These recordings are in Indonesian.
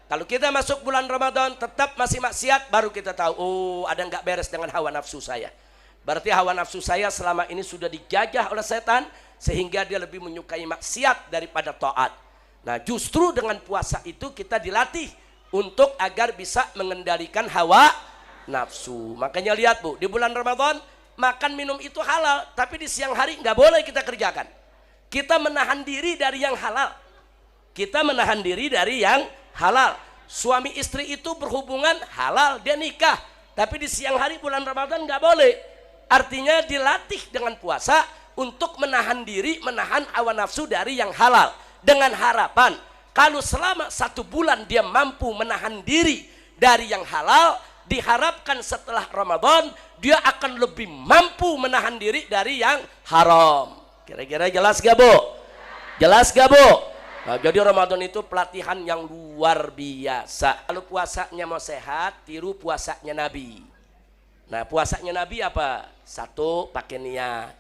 Kalau kita masuk bulan Ramadan tetap masih maksiat, baru kita tahu, oh ada nggak beres dengan hawa nafsu saya. Berarti hawa nafsu saya selama ini sudah dijajah oleh setan, sehingga dia lebih menyukai maksiat daripada taat. Nah justru dengan puasa itu kita dilatih untuk agar bisa mengendalikan hawa nafsu. Makanya lihat Bu, di bulan Ramadan makan minum itu halal, tapi di siang hari nggak boleh kita kerjakan. Kita menahan diri dari yang halal. Kita menahan diri dari yang halal. Suami istri itu berhubungan halal, dia nikah, tapi di siang hari bulan Ramadan nggak boleh. Artinya dilatih dengan puasa untuk menahan diri, menahan hawa nafsu dari yang halal, dengan harapan kalau selama 1 bulan dia mampu menahan diri dari yang halal, diharapkan setelah Ramadan dia akan lebih mampu menahan diri dari yang haram. Kira-kira jelas gak Bu? Jelas gak Bu? Nah, jadi Ramadan itu pelatihan yang luar biasa. Kalau puasanya mau sehat, tiru puasanya Nabi. Nah puasanya Nabi apa? 1, pakai niat.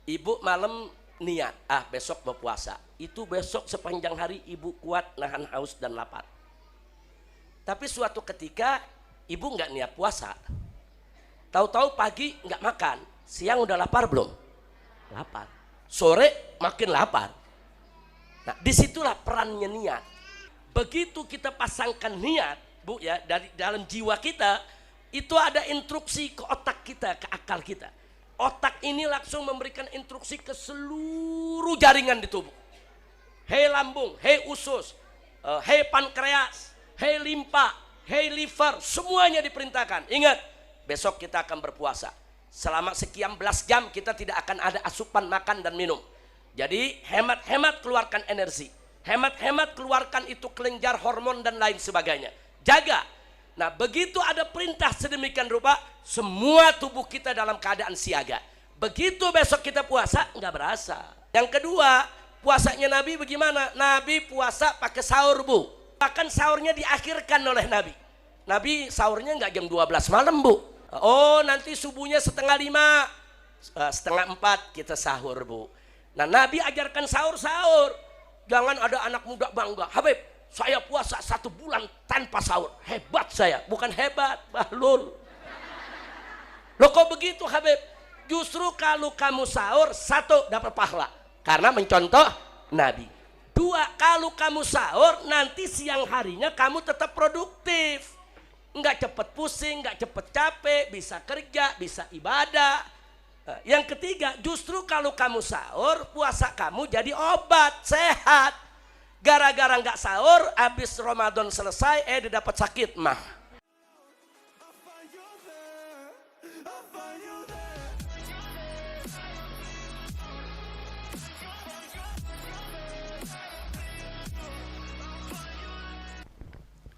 Ibu malam niat, besok mau puasa. Itu besok sepanjang hari ibu kuat nahan haus dan lapar. Tapi suatu ketika ibu nggak niat puasa. Tahu-tahu pagi nggak makan, siang udah lapar belum? Lapar. Sore makin lapar. Nah disitulah perannya niat. Begitu kita pasangkan niat Bu ya, dari dalam jiwa kita itu ada instruksi ke otak kita, ke akal kita. Otak ini langsung memberikan instruksi ke seluruh jaringan di tubuh. Hei lambung, hei usus, hei pankreas, hei limpa, hei liver, semuanya diperintahkan. Ingat, besok kita akan berpuasa. Selama sekian belas jam kita tidak akan ada asupan makan dan minum. Jadi hemat-hemat keluarkan energi. Hemat-hemat keluarkan itu kelenjar hormon dan lain sebagainya. Jaga. Nah begitu ada perintah sedemikian rupa, semua tubuh kita dalam keadaan siaga. Begitu besok kita puasa, nggak berasa. Yang kedua, puasanya Nabi bagaimana? Nabi puasa pakai sahur Bu. Bahkan sahurnya diakhirkan oleh Nabi. Nabi sahurnya nggak jam 12 malam Bu. Oh nanti subuhnya 3:30, 3:30 kita sahur Bu. Nah Nabi ajarkan sahur-sahur. Jangan ada anak muda bangga, Habib saya puasa 1 bulan tanpa sahur, hebat saya. Bukan hebat, bahlul. Loh kok begitu Habib? Justru kalau kamu sahur, 1 dapat pahala karena mencontoh Nabi. 2, kalau kamu sahur nanti siang harinya kamu tetap produktif, nggak cepet pusing, nggak cepet capek, bisa kerja, bisa ibadah. Yang ketiga, justru kalau kamu sahur, puasa kamu jadi obat sehat. Gara-gara nggak sahur, habis Ramadan selesai, didapat sakit mah.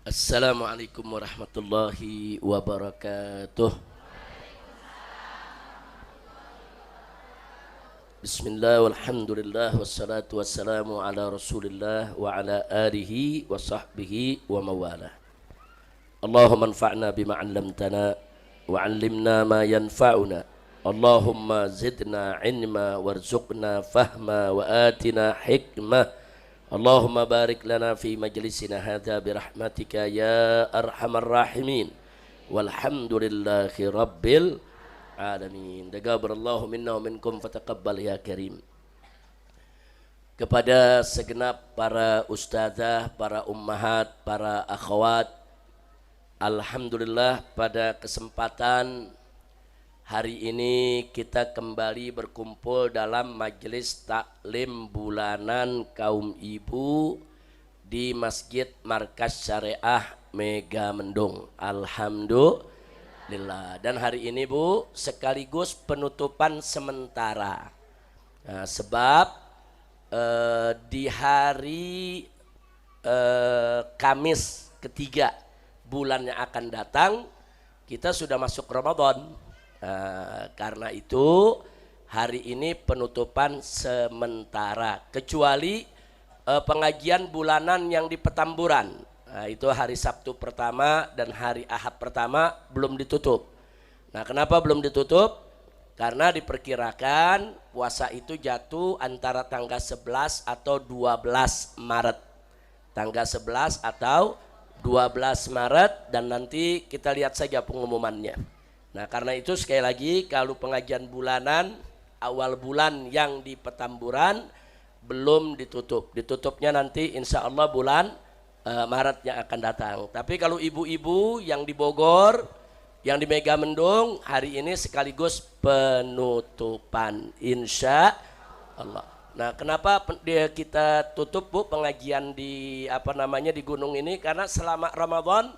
Assalamualaikum warahmatullahi wabarakatuh. Bismillah walhamdulillah wassalatu wassalamu ala rasulillah wa ala alihi wa sahbihi wa mawalah. Allahumma anfa'na bima 'allamtana wa 'allimna ma yanfa'una. Allahumma zidna ilma warzuqna fahma wa atina hikmah. Allahumma barik lana fi majlisina hadha birahmatika ya arhamar rahimin. Walhamdulillahi rabbil alamin. Taqabbalallahu minna wa minkum fataqabbal ya karim. Kepada segenap para ustazah, para ummahat, para akhwat, alhamdulillah pada kesempatan hari ini kita kembali berkumpul dalam majelis taklim bulanan kaum ibu di Masjid Markas Syariah Megamendung. Alhamdulillah. Dan hari ini Bu sekaligus penutupan sementara. Nah, sebab di hari Kamis ketiga bulan yang akan datang kita sudah masuk Ramadan. Karena itu hari ini penutupan sementara, kecuali pengajian bulanan yang di Petamburan. Nah, itu hari Sabtu pertama dan hari Ahad pertama belum ditutup. Nah kenapa belum ditutup? Karena diperkirakan puasa itu jatuh antara tanggal 11 atau 12 Maret. Tanggal 11 atau 12 Maret dan nanti kita lihat saja pengumumannya. Nah, karena itu sekali lagi kalau pengajian bulanan awal bulan yang di Petamburan belum ditutup. Ditutupnya nanti insya Allah bulan Maret yang akan datang. Tapi kalau ibu-ibu yang di Bogor, yang di Megamendung, hari ini sekaligus penutupan insya Allah. Nah, kenapa kita tutup Bu pengajian di di gunung ini? Karena selama Ramadan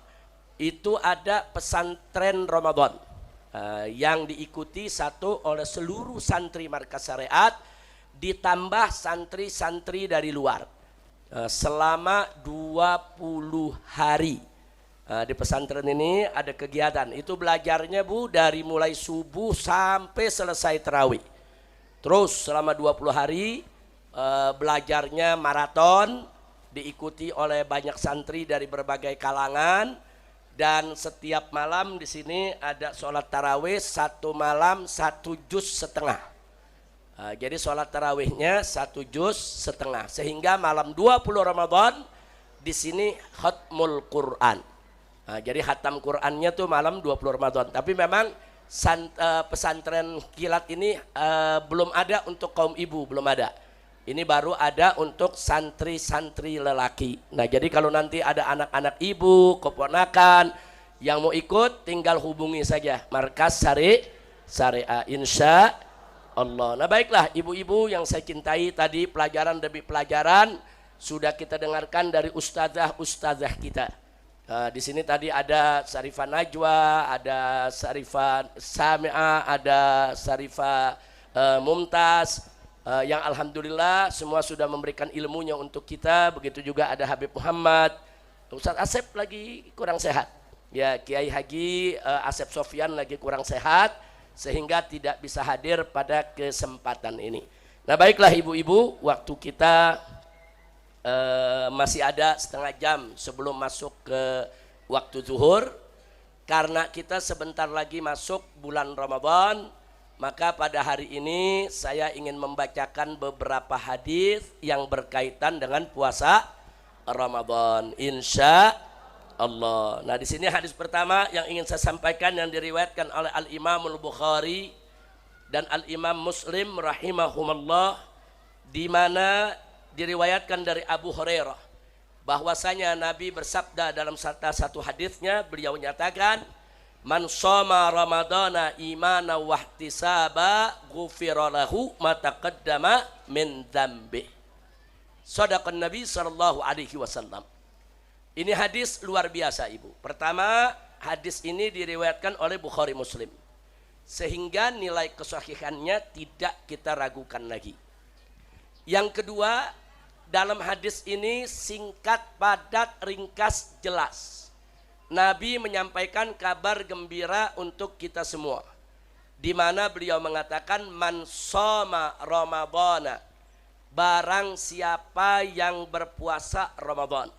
itu ada pesantren Ramadan yang diikuti satu oleh seluruh santri Markas Syariat ditambah santri-santri dari luar selama 20 hari. Di pesantren ini ada kegiatan. Itu belajarnya Bu dari mulai subuh sampai selesai tarawih. Terus selama 20 hari belajarnya maraton, diikuti oleh banyak santri dari berbagai kalangan, dan setiap malam di sini ada sholat tarawih satu malam 1 juz setengah. Jadi sholat tarawihnya 1 juz setengah, sehingga malam 20 Ramadan di sini khatmul Quran. Jadi khatam Qurannya tuh malam 20 Ramadan. Tapi memang pesantren kilat ini belum ada untuk kaum ibu, belum ada. Ini baru ada untuk santri-santri lelaki. Nah, jadi kalau nanti ada anak-anak ibu, keponakan yang mau ikut, tinggal hubungi saja Markas Syariah insya Allah. Nah, baiklah ibu-ibu yang saya cintai, tadi pelajaran demi pelajaran sudah kita dengarkan dari ustazah-ustazah kita. Di sini tadi ada Sarifah Najwa, ada Sarifah Sami'ah, ada Sarifah Mumtaz, yang alhamdulillah semua sudah memberikan ilmunya untuk kita. Begitu juga ada Habib Muhammad, Ustadz Asep lagi kurang sehat, ya Kiai Haji Asep Sofyan lagi kurang sehat sehingga tidak bisa hadir pada kesempatan ini. Nah, baiklah ibu-ibu, waktu kita masih ada setengah jam sebelum masuk ke waktu zuhur. Karena kita sebentar lagi masuk bulan Ramadan, maka pada hari ini saya ingin membacakan beberapa hadis yang berkaitan dengan puasa Ramadan insya Allah. Nah, di sini hadis pertama yang ingin saya sampaikan yang diriwayatkan oleh Al-Imam Al-Bukhari dan Al-Imam Muslim rahimahumullah, di mana diriwayatkan dari Abu Hurairah bahwasanya Nabi bersabda dalam satu hadisnya, beliau menyatakan, man shoma ramadana imana wahtisaba ghufira lahu ma taqaddama min dzambi. Shadaqan Nabi sallallahu alaihi wasallam. Ini hadis luar biasa ibu. Pertama, hadis ini diriwayatkan oleh Bukhari Muslim, sehingga nilai kesahihannya tidak kita ragukan lagi. Yang kedua, dalam hadis ini singkat, padat, ringkas, jelas. Nabi menyampaikan kabar gembira untuk kita semua, di mana beliau mengatakan man shoma ramadhana, barang siapa yang berpuasa Ramadan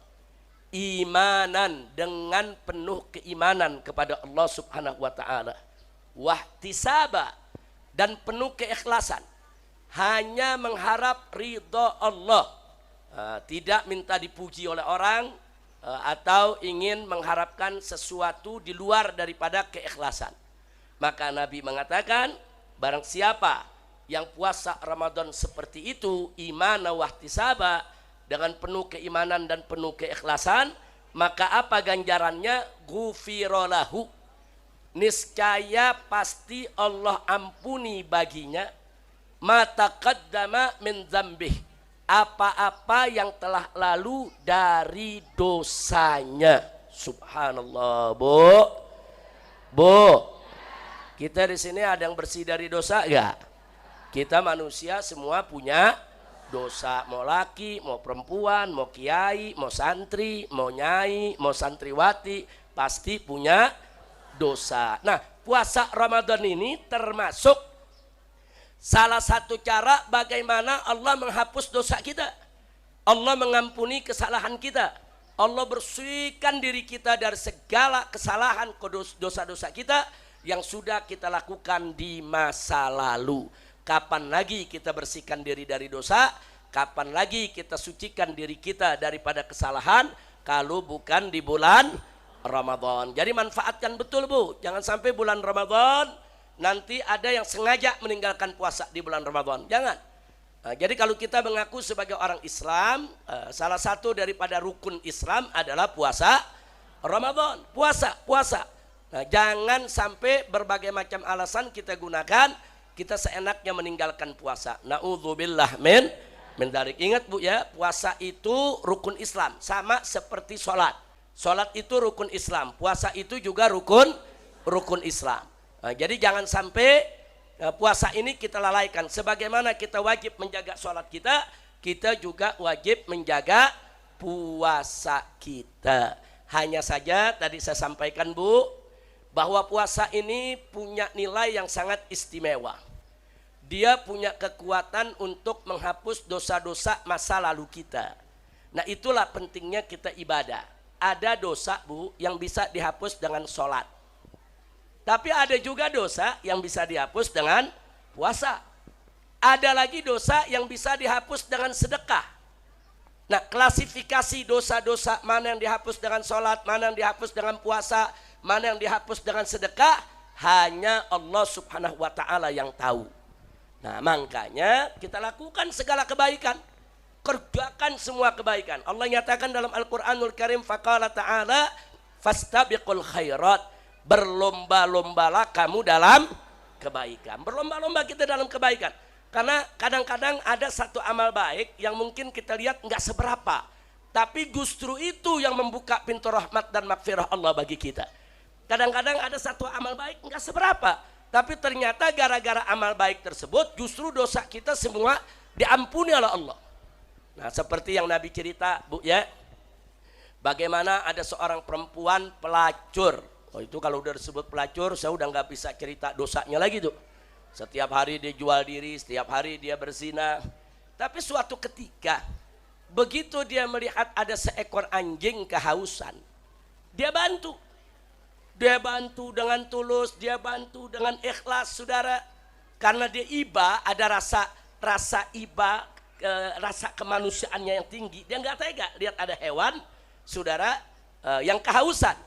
imanan, dengan penuh keimanan kepada Allah Subhanahu wa taala, wahtisaba, dan penuh keikhlasan, hanya mengharap ridha Allah, tidak minta dipuji oleh orang atau ingin mengharapkan sesuatu di luar daripada keikhlasan. Maka Nabi mengatakan, barang siapa yang puasa Ramadan seperti itu, imana wahtisaba, dengan penuh keimanan dan penuh keikhlasan, maka apa ganjarannya? Ghufira lahu, niscaya pasti Allah ampuni baginya, ma taqaddama min dzambih, apa-apa yang telah lalu dari dosanya. Subhanallah, Bu. Kita di sini ada yang bersih dari dosa enggak? Kita manusia semua punya dosa, mau laki, mau perempuan, mau kiai, mau santri, mau nyai, mau santriwati, pasti punya dosa. Nah, puasa Ramadan ini termasuk salah satu cara bagaimana Allah menghapus dosa kita, Allah mengampuni kesalahan kita, Allah bersihkan diri kita dari segala kesalahan, dosa-dosa kita yang sudah kita lakukan di masa lalu. Kapan lagi kita bersihkan diri dari dosa? Kapan lagi kita sucikan diri kita daripada kesalahan? kalau bukan di bulan Ramadan. Jadi manfaatkan betul Bu, jangan sampai bulan Ramadan nanti ada yang sengaja meninggalkan puasa di bulan Ramadan, jangan. Jadi kalau kita mengaku sebagai orang Islam, salah satu daripada rukun Islam adalah puasa Ramadan, puasa. Nah, jangan sampai berbagai macam alasan kita gunakan, kita seenaknya meninggalkan puasa. Na'udzubillah min dzalik. Ingat Bu ya, puasa itu rukun Islam, sama seperti sholat. Sholat itu rukun Islam, puasa itu juga rukun Islam. Nah, jadi jangan sampai puasa ini kita lalaikan. Sebagaimana kita wajib menjaga sholat kita, kita juga wajib menjaga puasa kita. Hanya saja tadi saya sampaikan Bu, bahwa puasa ini punya nilai yang sangat istimewa. Dia punya kekuatan untuk menghapus dosa-dosa masa lalu kita. Nah, itulah pentingnya kita ibadah. Ada dosa Bu yang bisa dihapus dengan sholat, tapi ada juga dosa yang bisa dihapus dengan puasa. Ada lagi dosa yang bisa dihapus dengan sedekah. Nah, klasifikasi dosa-dosa mana yang dihapus dengan sholat, mana yang dihapus dengan puasa, mana yang dihapus dengan sedekah, hanya Allah Subhanahu wa Ta'ala yang tahu. Nah, makanya kita lakukan segala kebaikan, kerjakan semua kebaikan. Allah nyatakan dalam Al-Quranul Karim, faqala ta'ala fastabiqul khairat, berlomba-lombalah kamu dalam kebaikan. Berlomba-lomba kita dalam kebaikan. Karena kadang-kadang ada satu amal baik yang mungkin kita lihat nggak seberapa, tapi justru itu yang membuka pintu rahmat dan maghfirah Allah bagi kita. Kadang-kadang ada satu amal baik nggak seberapa, tapi ternyata gara-gara amal baik tersebut justru dosa kita semua diampuni oleh Allah. Nah, seperti yang Nabi cerita Bu ya, bagaimana ada seorang perempuan pelacur. Oh, itu kalau udah disebut pelacur saya udah nggak bisa cerita dosanya lagi tuh. Setiap hari dia jual diri, setiap hari dia berzina. Tapi suatu ketika begitu dia melihat ada seekor anjing kehausan, dia bantu. Dia bantu dengan tulus, dia bantu dengan ikhlas, saudara. Karena dia iba, ada rasa iba, rasa kemanusiaannya yang tinggi. Dia nggak tega lihat ada hewan, saudara, yang kehausan.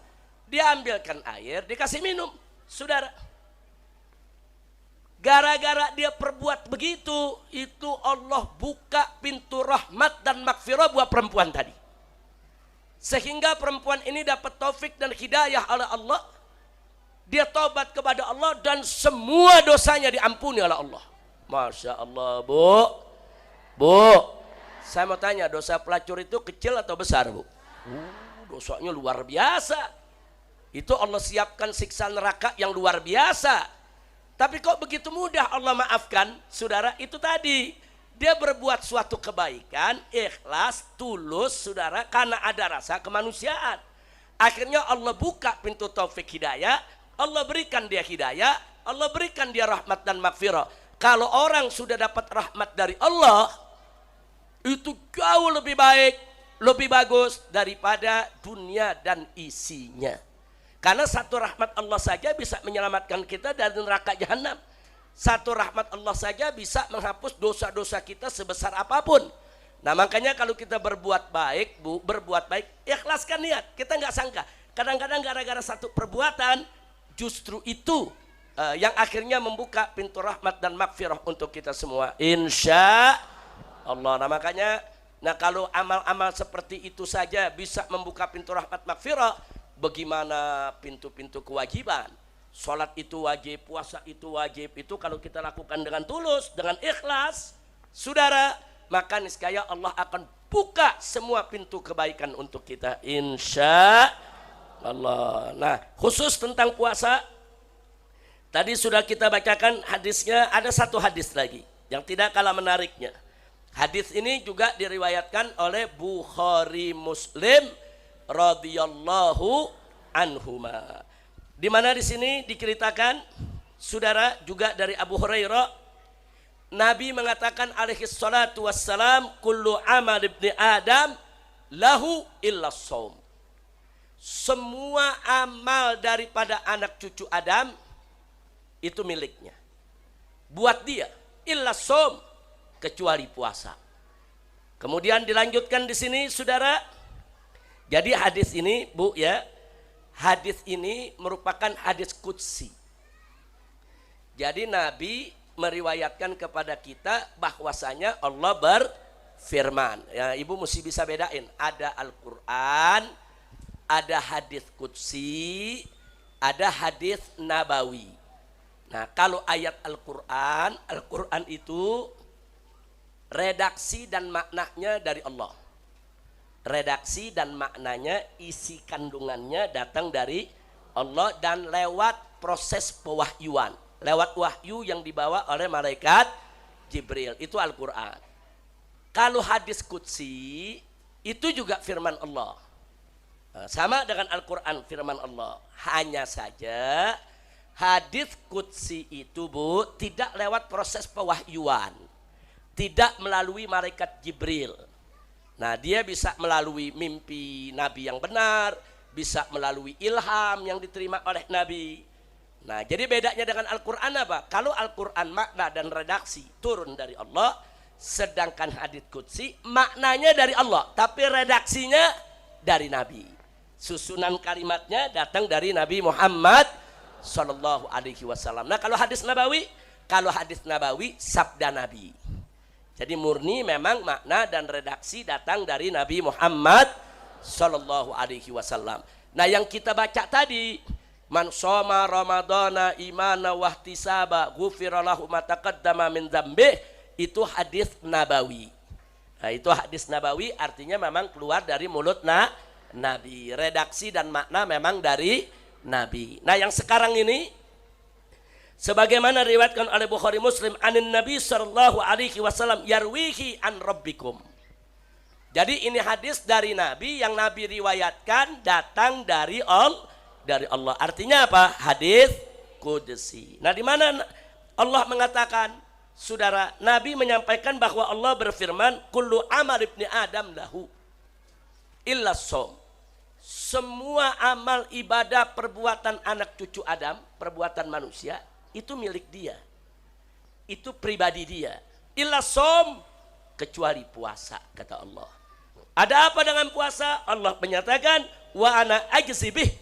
Dia ambilkan air, dikasih minum, saudara. Gara-gara dia perbuat begitu, itu Allah buka pintu rahmat dan maghfirah buat perempuan tadi. Sehingga perempuan ini dapat taufik dan hidayah oleh Allah. Dia taubat kepada Allah dan semua dosanya diampuni oleh Allah. Masya Allah Bu. Saya mau tanya, dosa pelacur itu kecil atau besar Bu? Dosanya luar biasa. Itu Allah siapkan siksa neraka yang luar biasa. Tapi kok begitu mudah Allah maafkan? Saudara, itu tadi dia berbuat suatu kebaikan, ikhlas, tulus, saudara, karena ada rasa kemanusiaan. Akhirnya Allah buka pintu taufik hidayah, Allah berikan dia hidayah, Allah berikan dia rahmat dan maghfirah. Kalau orang sudah dapat rahmat dari Allah, itu jauh lebih baik, lebih bagus daripada dunia dan isinya. Karena satu rahmat Allah saja bisa menyelamatkan kita dari neraka jahanam. Satu rahmat Allah saja bisa menghapus dosa-dosa kita sebesar apapun. Nah, makanya kalau kita berbuat baik, Bu, berbuat baik, ikhlaskan niat. Kita nggak sangka. Kadang-kadang gara-gara satu perbuatan, justru itu yang akhirnya membuka pintu rahmat dan maghfirah untuk kita semua. Insya Allah. Nah, makanya, kalau amal-amal seperti itu saja bisa membuka pintu rahmat maghfirah, bagaimana pintu-pintu kewajiban? Sholat itu wajib, puasa itu wajib. Itu kalau kita lakukan dengan tulus, dengan ikhlas, saudara, maka niscaya Allah akan buka semua pintu kebaikan untuk kita, insya Allah. Nah, khusus tentang puasa, tadi sudah kita bacakan hadisnya. Ada satu hadis lagi yang tidak kalah menariknya. Hadis ini juga diriwayatkan oleh Bukhari Muslim radhiyallahu anhuma. Di mana di sini diceritakan, saudara, juga dari Abu Hurairah, Nabi mengatakan alaihi salatu wassalam, kullu amal ibni Adam lahu illa shaum. Semua amal daripada anak cucu Adam itu miliknya, buat dia, illa shaum, kecuali puasa. Kemudian dilanjutkan di sini, saudara, Jadi hadis ini Bu ya, hadis ini merupakan hadis qudsi. Jadi Nabi meriwayatkan kepada kita bahwasanya Allah berfirman. Ya, Ibu mesti bisa bedain, ada Al-Qur'an, ada hadis qudsi, ada hadis nabawi. Nah, kalau ayat Al-Qur'an, Al-Qur'an itu redaksi dan maknanya dari Allah. Redaksi dan maknanya, isi kandungannya datang dari Allah dan lewat proses pewahyuan, lewat wahyu yang dibawa oleh malaikat Jibril, itu Al-Qur'an. Kalau hadis qudsi itu juga firman Allah. Sama dengan Al-Qur'an firman Allah. Hanya saja hadis qudsi itu Bu tidak lewat proses pewahyuan, tidak melalui malaikat Jibril. Nah, dia bisa melalui mimpi Nabi yang benar, bisa melalui ilham yang diterima oleh Nabi. Nah, jadi bedanya dengan Al-Qur'an apa? Kalau Al-Qur'an makna dan redaksi turun dari Allah, sedangkan hadits qudsi maknanya dari Allah, tapi redaksinya dari Nabi. Susunan kalimatnya datang dari Nabi Muhammad sallallahu alaihi wasallam. Nah, kalau hadis Nabawi sabda Nabi. Jadi murni memang makna dan redaksi datang dari Nabi Muhammad sallallahu alaihi wasallam. Nah, yang kita baca tadi, man shoma ramadhana imana wahtisaba ghufira lahu ma taqaddama min dzambih, itu hadis nabawi. Nah, itu hadis nabawi artinya memang keluar dari mulut Nabi. Redaksi dan makna memang dari Nabi. Nah, yang sekarang ini sebagaimana riwayatkan oleh Bukhari Muslim, anin Nabi sallallahu alaihi wasallam yarwihi an rabbikum. Jadi ini hadis dari Nabi yang Nabi riwayatkan datang dari Allah. Artinya apa? Hadis qudsi. Nah, di mana Allah mengatakan, Saudara, Nabi menyampaikan bahwa Allah berfirman, kullu amal ibni Adam lahu illa shaum. Semua amal ibadah perbuatan anak cucu Adam, perbuatan manusia, itu milik dia, itu pribadi dia. Illa shaum, kecuali puasa, kata Allah. Ada apa dengan puasa? Allah menyatakan, wa ana ajzibih,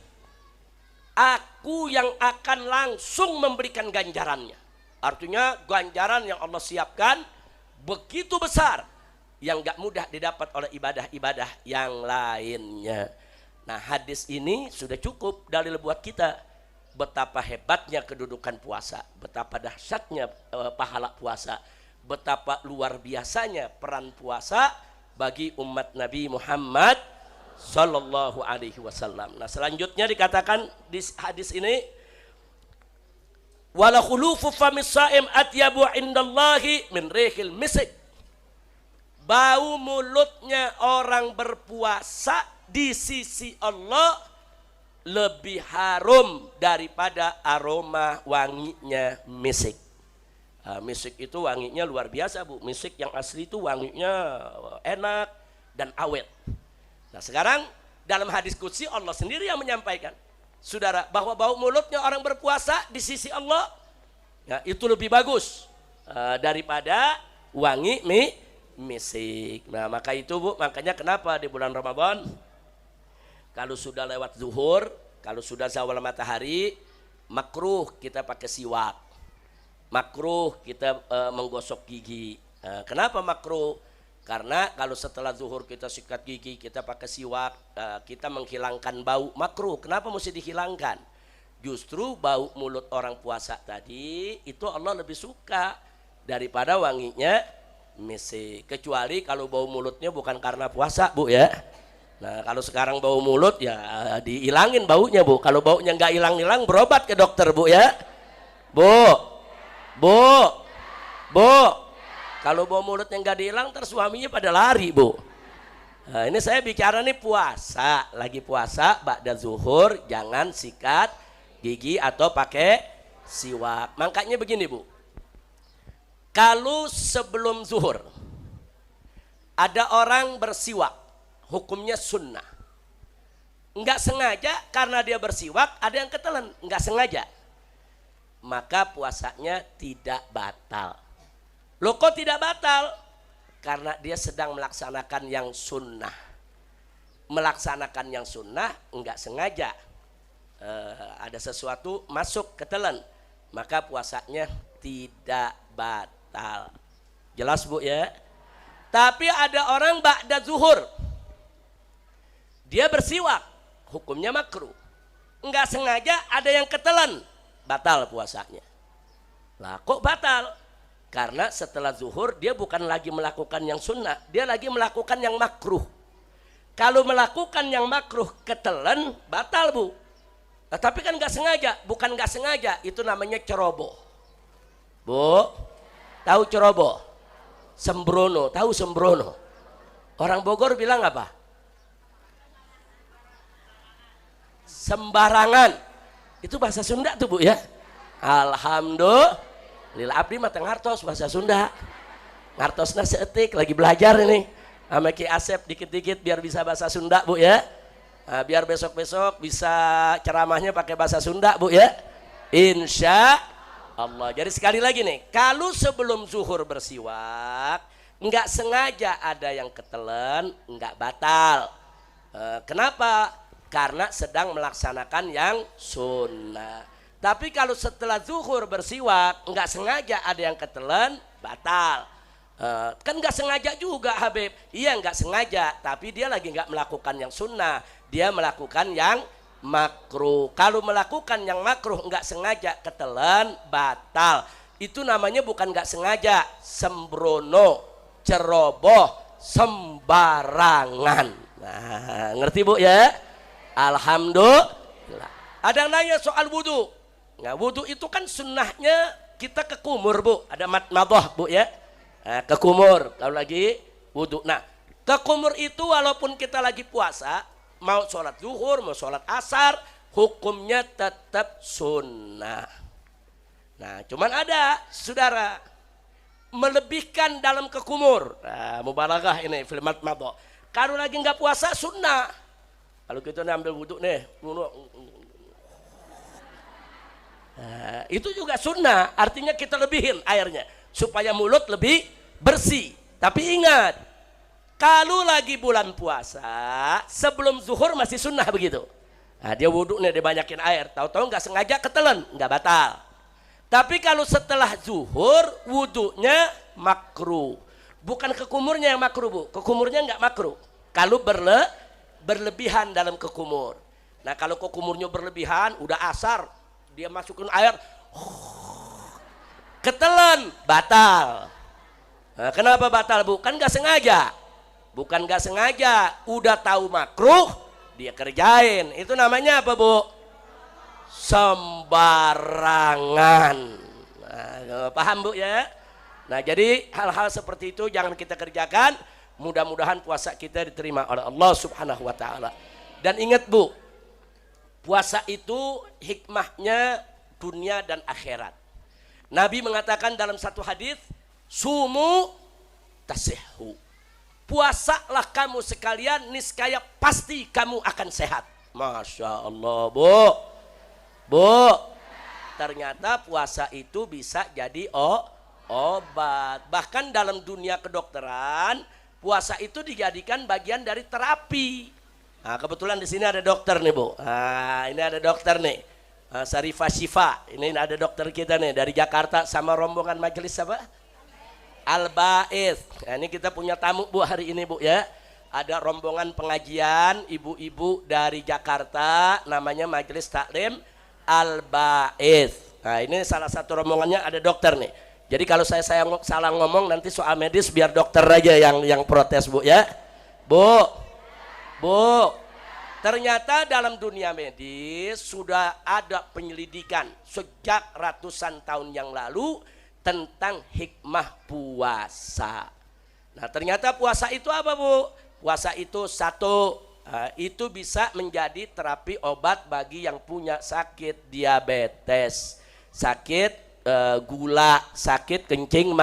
aku yang akan langsung memberikan ganjarannya. Artinya ganjaran yang Allah siapkan begitu besar, yang gak mudah didapat oleh ibadah-ibadah yang lainnya. Nah, hadis ini sudah cukup dalil buat kita betapa hebatnya kedudukan puasa, betapa dahsyatnya pahala puasa, betapa luar biasanya peran puasa bagi umat Nabi Muhammad sallallahu alaihi wasallam. Nah, selanjutnya dikatakan di hadis ini, wala khulufu famis shaim atyabu indallahi min rihil misik. Bau mulutnya orang berpuasa di sisi Allah lebih harum daripada aroma wanginya misik. Misik itu wanginya luar biasa, Bu. Misik yang asli itu wanginya enak dan awet. Nah, sekarang dalam hadis qudsi Allah sendiri yang menyampaikan, Saudara, bahwa bau mulutnya orang berpuasa di sisi Allah, ya, itu lebih bagus daripada wangi misik. Nah, maka itu Bu, makanya kenapa di bulan Ramadan kalau sudah lewat zuhur, kalau sudah zawal matahari, makruh kita pakai siwak, makruh kita menggosok gigi. Kenapa makruh? Karena kalau setelah zuhur kita sikat gigi, kita pakai siwak, kita menghilangkan bau, makruh. Kenapa mesti dihilangkan? Justru bau mulut orang puasa tadi itu Allah lebih suka daripada wanginya misik. Kecuali kalau bau mulutnya bukan karena puasa, Bu, ya. Nah, kalau sekarang bau mulut ya dihilangin baunya, Bu. Kalau baunya nggak hilang-hilang, berobat ke dokter, Bu, ya. Bu. Kalau bau mulutnya nggak dihilang, terus suaminya pada lari, Bu. Nah, ini saya bicara nih puasa, lagi puasa, ba'da zuhur jangan sikat gigi atau pakai siwak. Makanya begini, Bu. Kalau sebelum zuhur ada orang bersiwak, hukumnya sunnah. Enggak sengaja karena dia bersiwak, ada yang ketelan, enggak sengaja, maka puasanya tidak batal. Loh, kok tidak batal? Karena dia sedang melaksanakan yang sunnah. melaksanakan yang sunnah enggak sengaja ada sesuatu masuk ke telan, maka puasanya tidak batal. Jelas Bu ya? Tapi ada orang ba'da zuhur, dia bersiwak, hukumnya makruh. Enggak sengaja ada yang ketelan, batal puasanya. Lah kok batal? Karena setelah zuhur dia bukan lagi melakukan yang sunnah, dia lagi melakukan yang makruh. Kalau melakukan yang makruh ketelan, batal Bu. Nah, tapi kan nggak sengaja, bukan nggak sengaja, itu namanya ceroboh. Bu, tahu ceroboh? Sembrono, tahu sembrono? Orang Bogor bilang apa? Sembarangan. Itu bahasa Sunda tuh Bu ya. Alhamdulillah. Lila abdi mah teu ngartos bahasa Sunda. Ngartosna seetik, lagi belajar ini. Sama Ki Asep dikit-dikit biar bisa bahasa Sunda Bu ya. Nah, biar besok-besok bisa ceramahnya pakai bahasa Sunda Bu ya. Insya Allah. Jadi sekali lagi nih, kalau sebelum zuhur bersiwak, nggak sengaja ada yang ketelen, nggak batal. Kenapa? Karena sedang melaksanakan yang sunnah. Tapi kalau setelah zuhur bersiwak, nggak sengaja ada yang ketelan, batal. Kan nggak sengaja juga Habib. Iya nggak sengaja, tapi dia lagi nggak melakukan yang sunnah, dia melakukan yang makruh. Kalau melakukan yang makruh nggak sengaja ketelan, batal. Itu namanya bukan nggak sengaja, sembrono, ceroboh, sembarangan. Nah, ngerti Bu ya? Alhamdulillah. Ada yang nanya soal wudhu. Nah, wudhu itu kan sunnahnya kita ke kumur Bu, ada matmadah Bu ya. Nah, ke kumur kalau lagi wudhu. Nah, ke kumur itu walaupun kita lagi puasa, mau sholat zuhur, mau sholat asar, hukumnya tetap sunnah. Nah, cuman ada saudara melebihkan dalam ke kumur. Nah, mubalaghah ini fil matmadah. Kalau lagi nggak puasa sunnah. Kalau kita ambil wudhu nih, nah, itu juga sunnah, artinya kita lebihin airnya supaya mulut lebih bersih. Tapi ingat, kalau lagi bulan puasa sebelum zuhur masih sunnah begitu. Nah, dia wudhu nih, dia banyakin air, tahu-tahu nggak sengaja ketelan, nggak batal. Tapi kalau setelah zuhur wudhunya makruh, bukan kekumurnya yang makruh Bu, kekumurnya nggak makruh. Kalau berlebihan dalam kekumur. Nah, kalau kekumurnya berlebihan, udah asar, dia masukin air, ketelan, batal. Nah, kenapa batal Bu? Kan gak sengaja. Bukan gak sengaja, udah tahu makruh, dia kerjain. Itu namanya apa Bu? Sembarangan. Nah, paham Bu ya? Nah, jadi hal-hal seperti itu jangan kita kerjakan. Mudah-mudahan puasa kita diterima oleh Allah Subhanahu wa taala. Dan ingat Bu, puasa itu hikmahnya dunia dan akhirat. Nabi mengatakan dalam satu hadis, sumu tasihhu. Puasalah kamu sekalian, niscaya pasti kamu akan sehat. Masya Allah Bu. Bu, ternyata puasa itu bisa jadi obat. Bahkan dalam dunia kedokteran, puasa itu dijadikan bagian dari terapi. Nah, kebetulan di sini ada dokter nih Bu. Nah, ini ada dokter nih, Sarifah Syifa. Ini ada dokter kita nih dari Jakarta sama rombongan majelis apa? Al-Ba'ith. Nah, ini kita punya tamu Bu hari ini Bu ya. Ada rombongan pengajian ibu-ibu dari Jakarta, namanya Majelis Taklim Al-Ba'ith. Nah, ini salah satu rombongannya ada dokter nih. Jadi kalau saya salah ngomong nanti soal medis biar dokter aja yang protes Bu ya. Bu, ternyata dalam dunia medis sudah ada penyelidikan sejak ratusan tahun yang lalu tentang hikmah puasa. Nah, ternyata puasa itu apa Bu? Puasa itu satu, itu bisa menjadi terapi obat bagi yang punya sakit diabetes, sakit gula, sakit kencing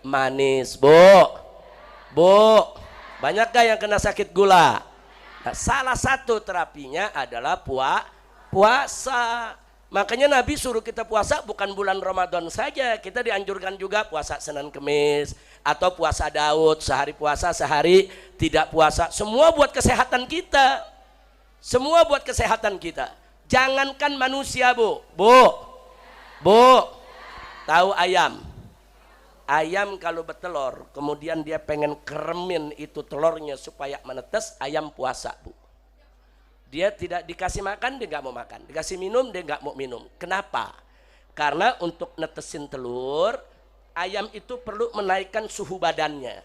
manis. Bu, banyak gak yang kena sakit gula? Nah, salah satu terapinya adalah puasa. Makanya Nabi suruh kita puasa bukan bulan Ramadan saja. Kita dianjurkan juga puasa Senin Kemis. Atau puasa Daud, sehari puasa, sehari tidak puasa. Semua buat kesehatan kita. Semua buat kesehatan kita. Jangankan manusia, Bu. Bu. Tahu ayam? Ayam kalau bertelur, kemudian dia pengen keremin itu telurnya supaya menetes, ayam puasa, Bu. Dia tidak dikasih makan, dia nggak mau makan. Dikasih minum, dia nggak mau minum. Kenapa? Karena untuk netesin telur, ayam itu perlu menaikkan suhu badannya.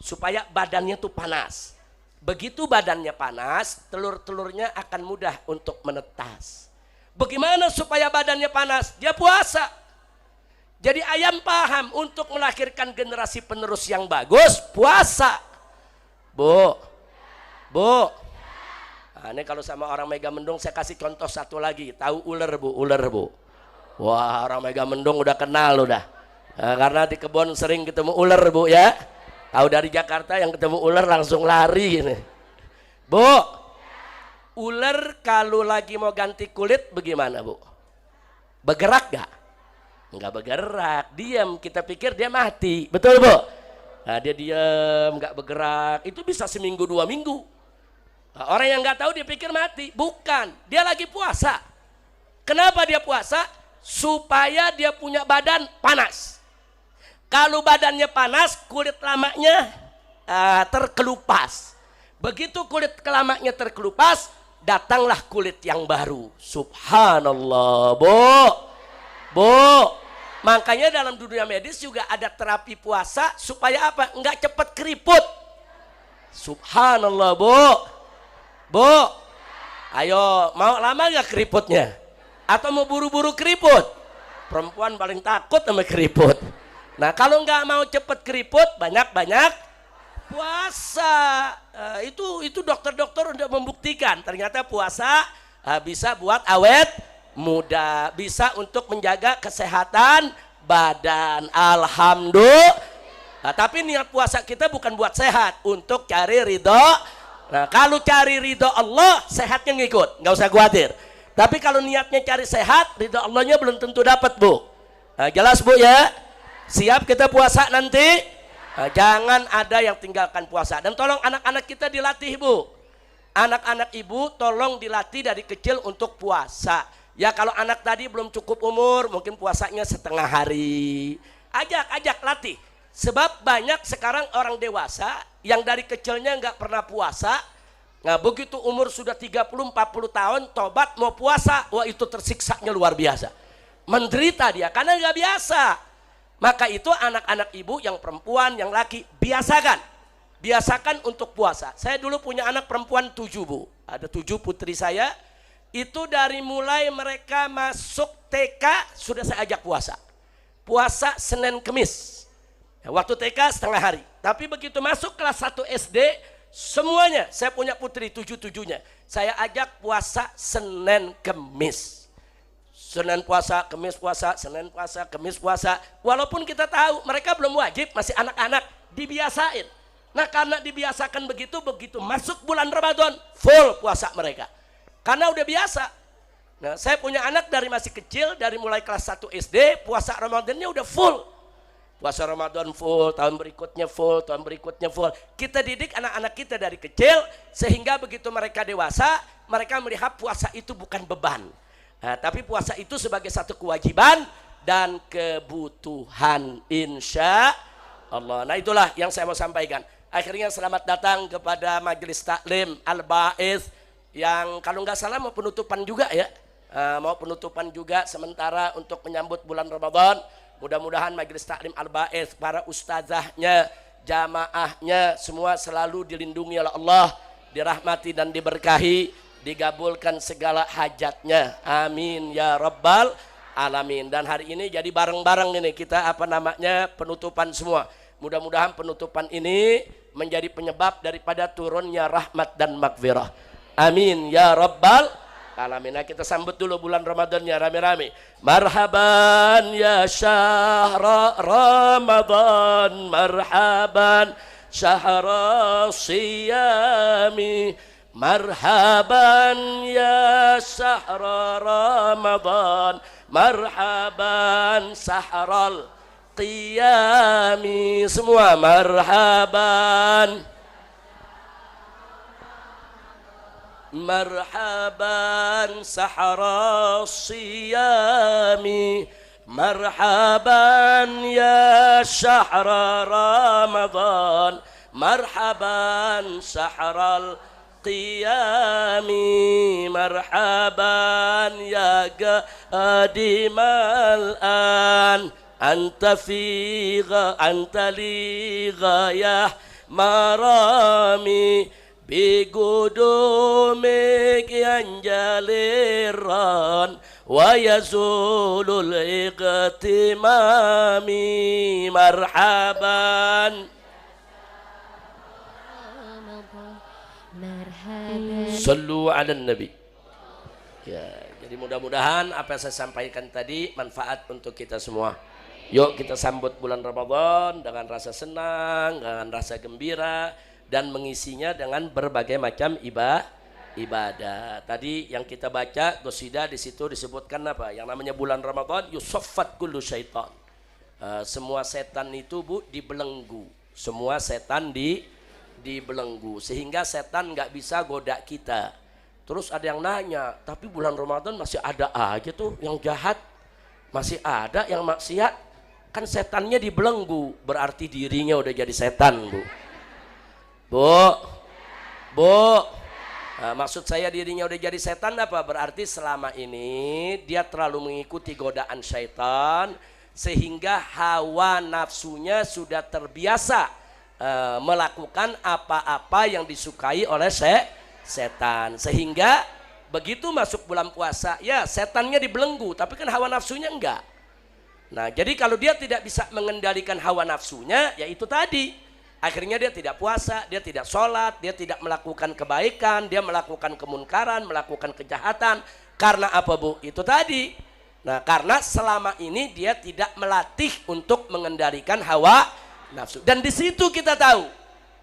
Supaya badannya tuh panas. Begitu badannya panas, telur-telurnya akan mudah untuk menetas. Bagaimana supaya badannya panas? Dia puasa. Jadi ayam paham untuk melahirkan generasi penerus yang bagus, puasa. Bu. Nah, ini kalau sama orang Megamendung saya kasih contoh satu lagi. Tahu ular, Bu? Ular, Bu. Wah, orang Megamendung udah kenal udah. Nah, karena di kebun sering ketemu ular, Bu ya. Tahu dari Jakarta yang ketemu ular langsung lari ini. Bu. Ular kalau lagi mau ganti kulit bagaimana, Bu? Bergerak gak? Enggak bergerak, diam. Kita pikir dia mati. Betul, Bu? Nah, dia diam, enggak bergerak. Itu bisa seminggu, 2 minggu. Nah, orang yang nggak tahu dia pikir mati. Bukan, dia lagi puasa. Kenapa dia puasa? Supaya dia punya badan panas. Kalau badannya panas, kulit lamanya terkelupas. Begitu kulit lamanya terkelupas, datanglah kulit yang baru. Subhanallah, Bu. Makanya dalam dunia medis juga ada terapi puasa supaya apa? Nggak cepat keriput. Subhanallah, Bu, ayo mau lama gak keriputnya? Atau mau buru-buru keriput? Perempuan paling takut sama keriput. Nah, kalau nggak mau cepet keriput, banyak-banyak puasa. Itu dokter-dokter udah membuktikan. Ternyata puasa bisa buat awet muda, bisa untuk menjaga kesehatan badan. Alhamdulillah. Nah, tapi niat puasa kita bukan buat sehat, untuk cari ridho. Nah, kalau cari ridho Allah, sehatnya ngikut, nggak usah khawatir. Tapi kalau niatnya cari sehat, ridho Allahnya belum tentu dapat, Bu. Nah, jelas, Bu ya? Siap kita puasa nanti? Nah, jangan ada yang tinggalkan puasa. Dan tolong anak-anak kita dilatih, Bu. Anak-anak ibu tolong dilatih dari kecil untuk puasa. Ya, kalau anak tadi belum cukup umur, mungkin puasanya setengah hari. Ajak latih. Sebab banyak sekarang orang dewasa yang dari kecilnya nggak pernah puasa. Nah, begitu umur sudah 30-40 tahun tobat mau puasa, wah itu tersiksanya luar biasa. Menderita dia karena nggak biasa. Maka itu anak-anak ibu yang perempuan, yang laki, biasakan untuk puasa. Saya dulu punya anak perempuan 7, Bu. Ada 7 putri saya. Itu dari mulai mereka masuk TK sudah saya ajak puasa. Puasa Senin Kemis. Waktu TK setengah hari. Tapi begitu masuk kelas 1 SD, semuanya, saya punya putri 7-7-nya. Saya ajak puasa Senin Kemis. Senin puasa, Kemis puasa, Senin puasa, Kemis puasa. Walaupun kita tahu mereka belum wajib, masih anak-anak, dibiasain. Nah, karena dibiasakan begitu masuk bulan Ramadan, full puasa mereka. Karena udah biasa. Nah, saya punya anak dari masih kecil, dari mulai kelas 1 SD, puasa Ramadannya udah full. Puasa Ramadan full, tahun berikutnya full, tahun berikutnya full. Kita didik anak-anak kita dari kecil, sehingga begitu mereka dewasa, mereka melihat puasa itu bukan beban. Nah, tapi puasa itu sebagai satu kewajiban dan kebutuhan, insya Allah. Nah, itulah yang saya mau sampaikan. Akhirnya selamat datang kepada Majelis Taklim Al-Ba'its, yang kalau nggak salah mau penutupan juga ya. Mau penutupan juga sementara untuk menyambut bulan Ramadan. Mudah-mudahan Majelis Taklim Al-Ba'its, para ustazahnya, jamaahnya, semua selalu dilindungi oleh Allah, dirahmati dan diberkahi, digabulkan segala hajatnya. Amin ya rabbal alamin. Dan hari ini jadi bareng-bareng ini kita penutupan semua. Mudah-mudahan penutupan ini menjadi penyebab daripada turunnya rahmat dan maghfirah. Amin ya rabbal alamin. Nah, kita sambut dulu bulan Ramadannya rame-rame. Marhaban ya syahra Ramadan, marhaban syahra siyami, Marhaban ya sahra Ramadan, marhaban sahral qiyami. Semua marhaban. Marhaban sahra siyami, marhaban ya syahra Ramadan, marhaban sahral qiyami, marhaban ya qadimal an, anta li ghayah marami, bigudumik yang jaliran wa yazulul iqtimami. Marhaban. Sallu ala nabi. Ya, jadi mudah-mudahan apa yang saya sampaikan tadi manfaat untuk kita semua. Yuk kita sambut bulan Ramadan dengan rasa senang, dengan rasa gembira, dan mengisinya dengan berbagai macam ibadah. Tadi yang kita baca qasidah di situ disebutkan apa? Yang namanya bulan Ramadan yusaffat kullu syaitan. Semua setan itu dibelenggu. Semua setan dibelenggu sehingga setan nggak bisa goda kita. Terus ada yang nanya, tapi bulan Ramadan masih ada aja tuh yang jahat, masih ada yang maksiat. Kan setannya dibelenggu, berarti dirinya udah jadi setan, Bu. Maksud saya dirinya udah jadi setan apa? Berarti selama ini dia terlalu mengikuti godaan syaitan sehingga hawa nafsunya sudah terbiasa melakukan apa-apa yang disukai oleh setan, sehingga begitu masuk bulan puasa ya setannya dibelenggu, tapi kan hawa nafsunya enggak. Nah jadi kalau dia tidak bisa mengendalikan hawa nafsunya, ya itu tadi akhirnya dia tidak puasa, dia tidak sholat, dia tidak melakukan kebaikan, dia melakukan kemunkaran, melakukan kejahatan. Karena apa, Bu? Itu tadi. Nah karena selama ini dia tidak melatih untuk mengendalikan hawa nafsu. Dan di situ kita tahu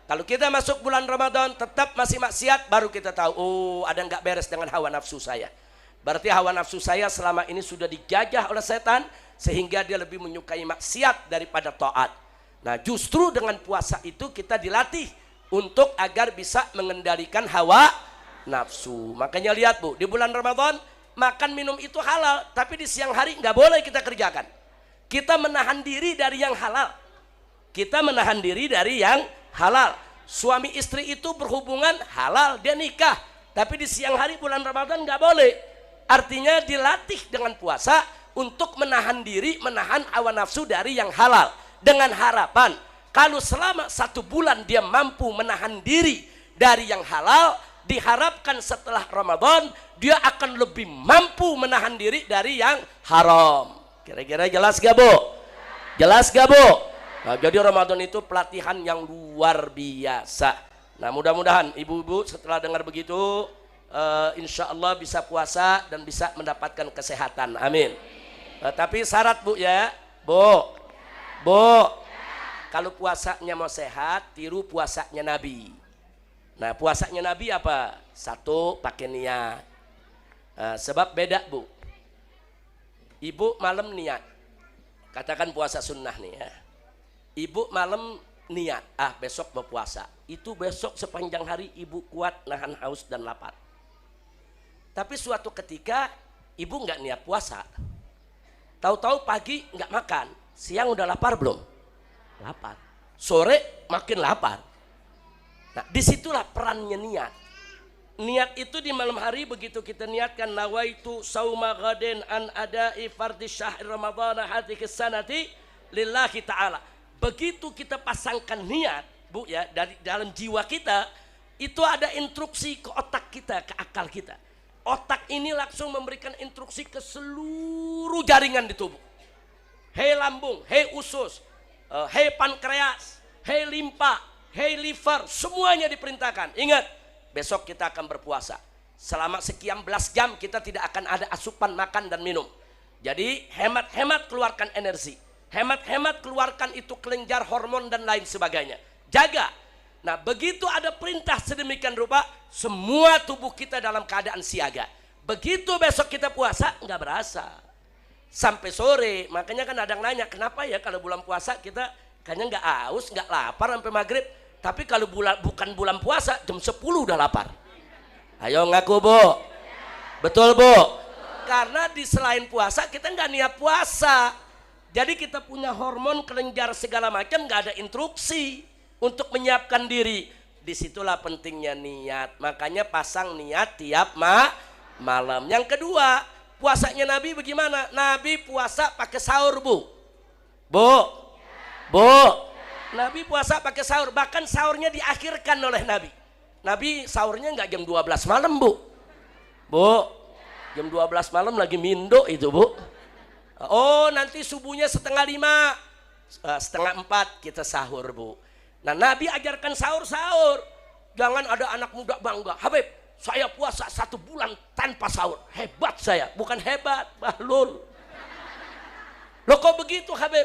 kalau kita masuk bulan Ramadan tetap masih maksiat, baru kita tahu, oh ada nggak beres dengan hawa nafsu saya. Berarti hawa nafsu saya selama ini sudah dijajah oleh setan sehingga dia lebih menyukai maksiat daripada taat. Nah justru dengan puasa itu kita dilatih untuk agar bisa mengendalikan hawa nafsu. Makanya lihat, Bu, di bulan Ramadan makan minum itu halal, tapi di siang hari nggak boleh kita kerjakan. Kita menahan diri dari yang halal. Kita menahan diri dari yang halal. Suami istri itu berhubungan halal, dia nikah, tapi di siang hari bulan Ramadan nggak boleh. Artinya dilatih dengan puasa untuk menahan diri, menahan hawa nafsu dari yang halal, dengan harapan kalau selama 1 bulan dia mampu menahan diri dari yang halal, diharapkan setelah Ramadan dia akan lebih mampu menahan diri dari yang haram. Kira-kira jelas gak, Bu? Jelas gak, Bu? Nah, jadi Ramadan itu pelatihan yang luar biasa. Nah mudah-mudahan ibu-ibu setelah dengar begitu insya Allah bisa puasa dan bisa mendapatkan kesehatan. Amin. Tapi syarat, Bu, ya, Bu, kalau puasanya mau sehat, tiru puasanya Nabi. Nah puasanya Nabi apa? 1, pakai niat. Sebab beda, Bu. Ibu malam niat, katakan puasa sunnah nih ya. Ibu malam niat, besok berpuasa. Itu besok sepanjang hari ibu kuat nahan haus dan lapar. Tapi suatu ketika ibu nggak niat puasa, tahu-tahu pagi nggak makan, siang udah lapar belum? Lapar. Sore makin lapar. Nah disitulah perannya niat. Niat itu di malam hari begitu kita niatkan nawaitu sauma ghaden an ada'i fardhi syahr ramadhan hadhihi sanati lillahi ta'ala. Begitu kita pasangkan niat, Bu, ya, dari dalam jiwa kita, itu ada instruksi ke otak kita, ke akal kita. Otak ini langsung memberikan instruksi ke seluruh jaringan di tubuh. Hei lambung, hei usus, hei pankreas, hei limpa, hei liver, semuanya diperintahkan. Ingat, besok kita akan berpuasa. Selama sekian belas jam kita tidak akan ada asupan makan dan minum. Jadi hemat-hemat keluarkan energi. Hemat-hemat keluarkan itu kelenjar hormon dan lain sebagainya. Jaga. Nah begitu ada perintah sedemikian rupa, semua tubuh kita dalam keadaan siaga. Begitu besok kita puasa, nggak berasa. Sampai sore, makanya kan ada yang nanya, kenapa ya kalau bulan puasa kita kayaknya nggak haus, nggak lapar sampai maghrib. Tapi kalau bukan bulan puasa, jam 10 udah lapar. Ayo ngaku Bu. Betul Bu? Karena di selain puasa kita nggak niat puasa. Jadi kita punya hormon kelenjar segala macam, nggak ada instruksi untuk menyiapkan diri. Disitulah pentingnya niat. Makanya pasang niat tiap malam. Yang kedua, puasanya Nabi bagaimana? Nabi puasa pakai sahur Bu. Nabi puasa pakai sahur. Bahkan sahurnya diakhirkan oleh Nabi. Nabi sahurnya nggak jam 12 malam Bu. Jam 12 malam lagi mindo itu Bu. Oh nanti subuhnya 3:30, 3:30 kita sahur Bu. Nah Nabi ajarkan sahur. Jangan ada anak muda bangga, Habib saya puasa 1 bulan tanpa sahur, hebat saya. Bukan hebat, bahlul. Loh kok begitu Habib?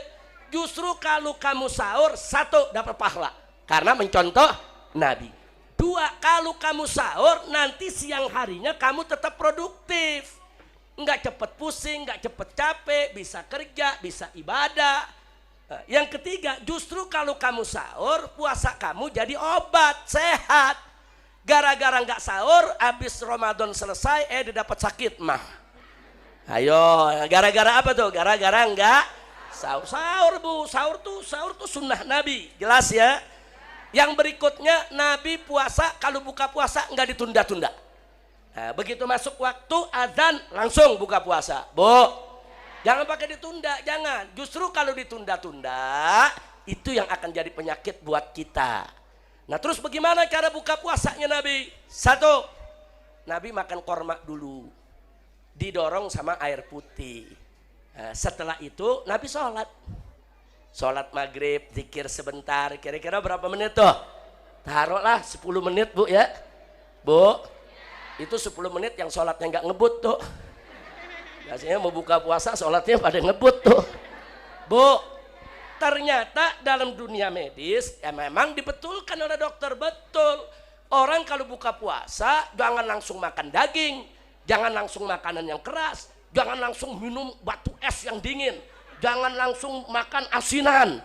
Justru kalau kamu sahur, 1 dapat pahala karena mencontoh Nabi. 2, kalau kamu sahur nanti siang harinya kamu tetap produktif. Nggak cepet pusing, nggak cepet capek, bisa kerja, bisa ibadah. Yang ketiga, justru kalau kamu sahur, puasa kamu jadi obat, sehat. Gara-gara nggak sahur, habis Ramadan selesai, dia dapat sakit mah. Ayo, gara-gara apa tuh? Gara-gara nggak sahur Bu. Sahur tuh sunnah Nabi, jelas ya. Yang berikutnya, Nabi puasa, kalau buka puasa nggak ditunda-tunda. Nah, begitu masuk waktu azan langsung buka puasa, Bu. Jangan pakai ditunda, jangan. Justru kalau ditunda-tunda itu yang akan jadi penyakit buat kita. Nah, terus bagaimana cara buka puasanya Nabi? 1, Nabi makan korma dulu, didorong sama air putih. Nah, setelah itu Nabi sholat maghrib, zikir sebentar. Kira-kira berapa menit tuh? Taruhlah 10 menit Bu ya. Bu, itu 10 menit yang sholatnya nggak ngebut tuh. Biasanya mau buka puasa sholatnya pada ngebut tuh. Bu, ternyata dalam dunia medis ya memang dibetulkan oleh dokter, betul. Orang kalau buka puasa jangan langsung makan daging, jangan langsung makanan yang keras, jangan langsung minum batu es yang dingin, jangan langsung makan asinan.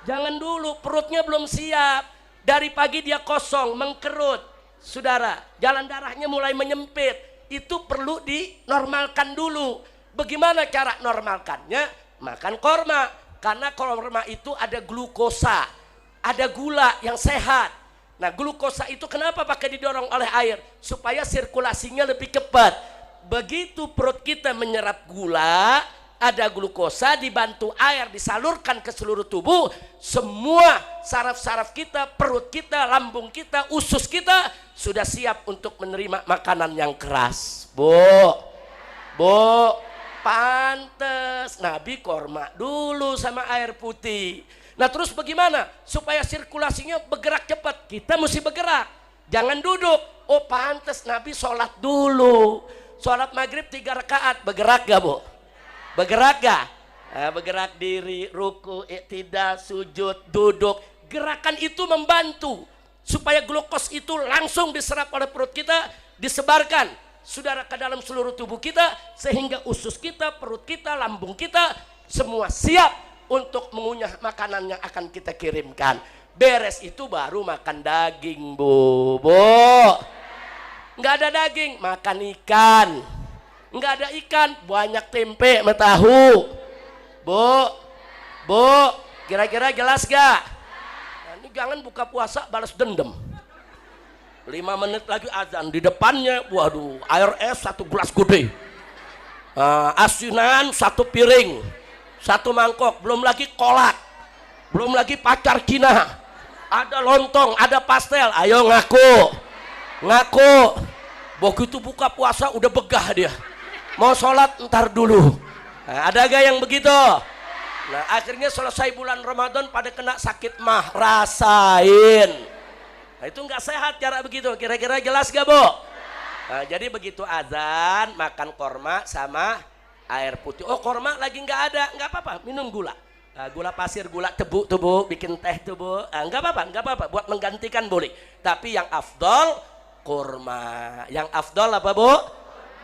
Jangan dulu, perutnya belum siap. Dari pagi dia kosong, mengkerut. Saudara, jalan darahnya mulai menyempit. Itu perlu dinormalkan dulu. Bagaimana cara normalkannya? Makan korma. Karena korma itu ada glukosa, ada gula yang sehat. Nah glukosa itu kenapa pakai didorong oleh air? Supaya sirkulasinya lebih cepat. Begitu perut kita menyerap gula, ada glukosa, dibantu air disalurkan ke seluruh tubuh, semua saraf-saraf kita, perut kita, lambung kita, usus kita sudah siap untuk menerima makanan yang keras. Bu, pantes Nabi korma dulu sama air putih. Nah terus bagaimana supaya sirkulasinya bergerak cepat? Kita mesti bergerak, jangan duduk. Oh pantes Nabi sholat dulu, sholat maghrib 3 rakaat, bergerak gak Bu? Bergerak gak? Nah, bergerak diri, ruku, iktidal, sujud, duduk. Gerakan itu membantu supaya glukos itu langsung diserap oleh perut kita, disebarkan saudara ke dalam seluruh tubuh kita, sehingga usus kita, perut kita, lambung kita semua siap untuk mengunyah makanan yang akan kita kirimkan. Beres itu baru makan daging Bu. Nggak ada daging, makan ikan. Nggak ada ikan, banyak tempe sama tahu. Bu, kira-kira jelas gak? Nah, ini jangan buka puasa balas dendam. 5 menit lagi azan, di depannya waduh air es 1 gelas gede, asinan 1 piring, 1 mangkok, belum lagi kolak, belum lagi pacar Cina, ada lontong, ada pastel. Ayo ngaku. Begitu buka puasa udah begah dia, mau sholat ntar dulu. Nah, ada gak yang begitu? Nah akhirnya selesai bulan Ramadan pada kena sakit mah, rasain. Nah, itu nggak sehat cara begitu. Kira-kira jelas gak Bu? Nah, jadi begitu azan makan korma sama air putih. Oh korma lagi nggak ada, nggak apa-apa, minum gula. Gula pasir, gula tebu tuh Bu, bikin teh tuh Bu. Enggak apa-apa, enggak apa-apa. Buat menggantikan boleh. Tapi yang afdol kurma. Yang afdol apa Bu?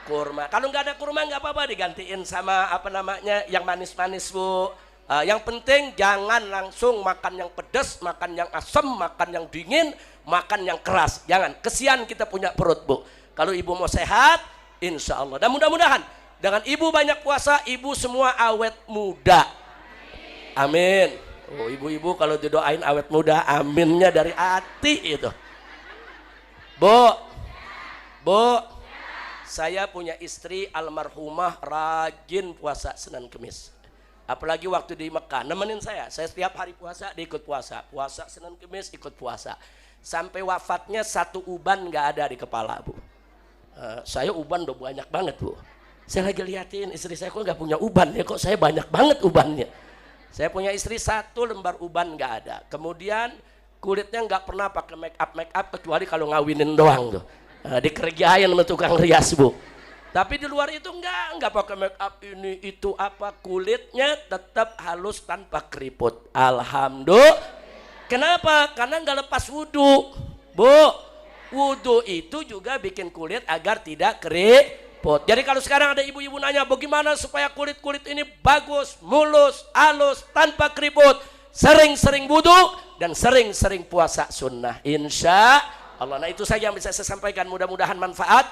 Kurma. Kalau nggak ada kurma nggak apa-apa, digantiin sama apa namanya yang manis-manis Bu. Yang penting jangan langsung makan yang pedas, makan yang asam, makan yang dingin, makan yang keras. Jangan. Kesian kita punya perut Bu. Kalau ibu mau sehat, insya Allah. Dan mudah-mudahan dengan ibu banyak puasa, ibu semua awet muda. Amin. Oh, ibu-ibu kalau didoain awet muda, aminnya dari hati itu. Bu, saya punya istri almarhumah rajin puasa Senin Kemis. Apalagi waktu di Mekah, nemenin saya setiap hari puasa, dia ikut puasa. Puasa Senin Kemis, ikut puasa. Sampai wafatnya 1 uban nggak ada di kepala Bu. Saya uban udah banyak banget Bu. Saya lagi liatin istri saya, kok nggak punya uban ya, kok saya banyak banget ubannya. Saya punya istri 1 lembar uban nggak ada. Kemudian kulitnya nggak pernah pakai make up kecuali kalau ngawinin doang tuh. Dikerjain sama tukang rias Bu. Tapi di luar itu nggak pakai make up ini itu apa, kulitnya tetap halus tanpa keriput. Alhamdulillah. Kenapa? Karena nggak lepas wudhu Bu. Wudhu itu juga bikin kulit agar tidak keriput. Jadi kalau sekarang ada ibu-ibu nanya bagaimana supaya kulit-kulit ini bagus, mulus, halus, tanpa keriput, sering-sering wudhu dan sering-sering puasa sunnah, insya Allah. Nah itu saja yang bisa saya sampaikan, mudah-mudahan manfaat.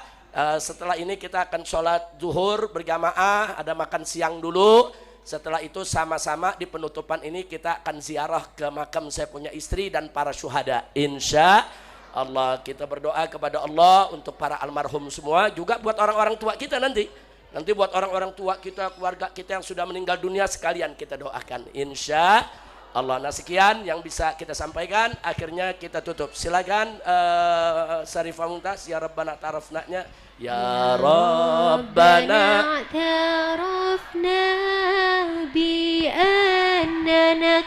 Setelah ini kita akan sholat zuhur berjamaah, ada makan siang dulu. Setelah itu sama-sama di penutupan ini kita akan ziarah ke makam saya punya istri dan para syuhada, insya Allah. Kita berdoa kepada Allah untuk para almarhum semua, juga buat orang-orang tua kita nanti buat orang-orang tua kita, keluarga kita yang sudah meninggal dunia, sekalian kita doakan insya Allah. Nah sekian yang bisa kita sampaikan, akhirnya kita tutup. Silakan Sarifah Mumtaz, ya Rabbana tarafna-nya, ya Rabbana tarafna bi annana